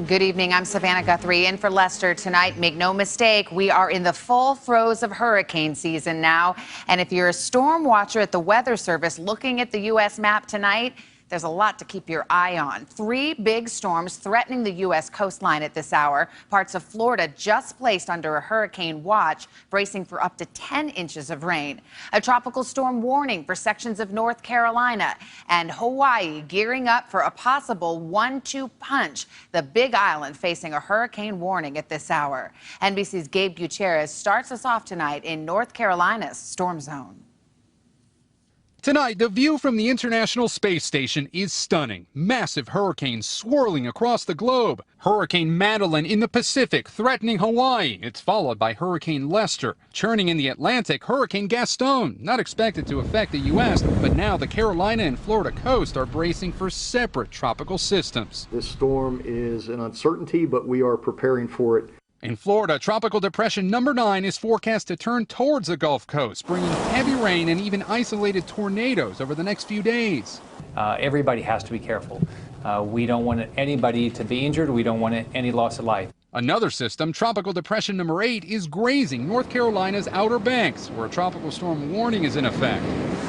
Good evening. I'm Savannah Guthrie in for Lester tonight. Make no mistake, we are in the full throes of hurricane season now. And if you're a storm watcher at the Weather Service looking at the U.S. map tonight, there's a lot to keep your eye on. 3 big storms threatening the U.S. coastline at this hour. Parts of Florida just placed under a hurricane watch, bracing for up to 10 inches of rain. A tropical storm warning for sections of North Carolina and Hawaii gearing up for a possible 1-2 punch. The Big Island facing a hurricane warning at this hour. NBC's Gabe Gutierrez starts us off tonight in North Carolina's storm zone. Tonight, the view from the International Space Station is stunning. Massive hurricanes swirling across the globe. Hurricane Madeline in the Pacific threatening Hawaii. It's followed by Hurricane Lester. Churning in the Atlantic, Hurricane Gaston. Not expected to affect the U.S., but now the Carolina and Florida coast are bracing for separate tropical systems. This storm is an uncertainty, but we are preparing for it. In Florida, Tropical Depression number 9 is forecast to turn towards the Gulf Coast, bringing heavy rain and even isolated tornadoes over the next few days. Everybody has to be careful. We don't want anybody to be injured. We don't want any loss of life. Another system, Tropical Depression number 8, is grazing North Carolina's Outer Banks, where a tropical storm warning is in effect.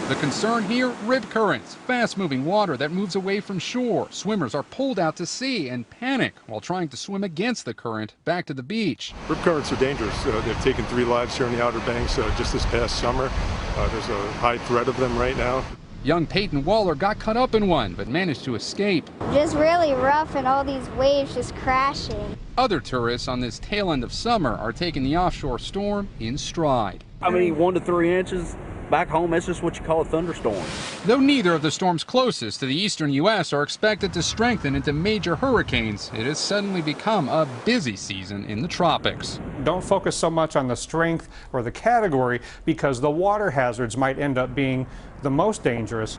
The concern here, rip currents, fast-moving water that moves away from shore. Swimmers are pulled out to sea and panic while trying to swim against the current back to the beach. Rip currents are dangerous. They've taken 3 lives here in the Outer Banks just this past summer. There's a high threat of them right now. Young Peyton Waller got caught up in one, but managed to escape. Just really rough and all these waves just crashing. Other tourists on this tail end of summer are taking the offshore storm in stride. 1 to 3 inches. Back home, that's just what you call a thunderstorm. Though neither of the storms closest to the eastern U.S. are expected to strengthen into major hurricanes, it has suddenly become a busy season in the tropics. Don't focus so much on the strength or the category, because the water hazards might end up being the most dangerous.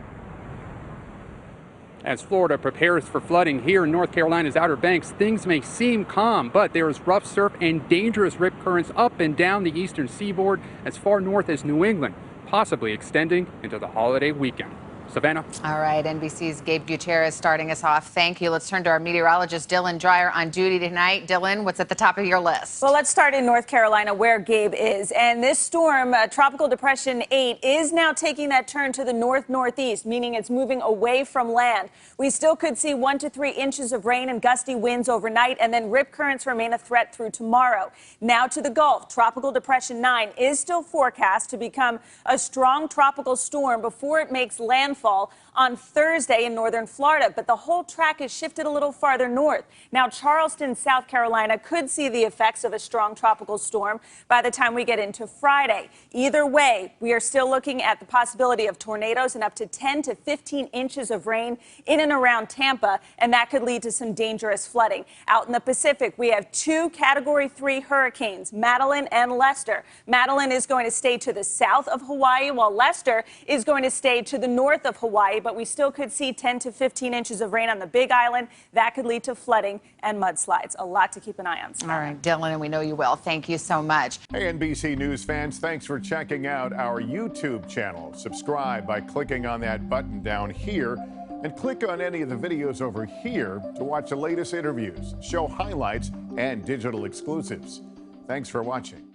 As Florida prepares for flooding here in North Carolina's Outer Banks, things may seem calm, but there is rough surf and dangerous rip currents up and down the eastern seaboard as far north as New England, possibly extending into the holiday weekend. Savannah? All right, NBC's Gabe Gutierrez starting us off. Thank you. Let's turn to our meteorologist, Dylan Dreyer, on duty tonight. Dylan, what's at the top of your list? Well, let's start in North Carolina, where Gabe is. And this storm, Tropical Depression 8, is now taking that turn to the north-northeast, meaning it's moving away from land. We still could see 1 to 3 inches of rain and gusty winds overnight, and then rip currents remain a threat through tomorrow. Now to the Gulf, Tropical Depression 9 is still forecast to become a strong tropical storm before it makes landfall on Thursday in northern Florida, but the whole track is shifted a little farther north. Now, Charleston, South Carolina could see the effects of a strong tropical storm by the time we get into Friday. Either way, we are still looking at the possibility of tornadoes and up to 10 to 15 inches of rain in and around Tampa, and that could lead to some dangerous flooding. Out in the Pacific, we have 2 Category 3 hurricanes, Madeline and Lester. Madeline is going to stay to the south of Hawaii, while Lester is going to stay to the north of Hawaii, but we still could see 10 to 15 inches of rain on the Big Island. That could lead to flooding and mudslides. A lot to keep an eye on. All right, Dylan, and we know you will. Thank you so much. Hey, NBC News fans, thanks for checking out our YouTube channel. Subscribe by clicking on that button down here, and click on any of the videos over here to watch the latest interviews, show highlights, and digital exclusives. Thanks for watching.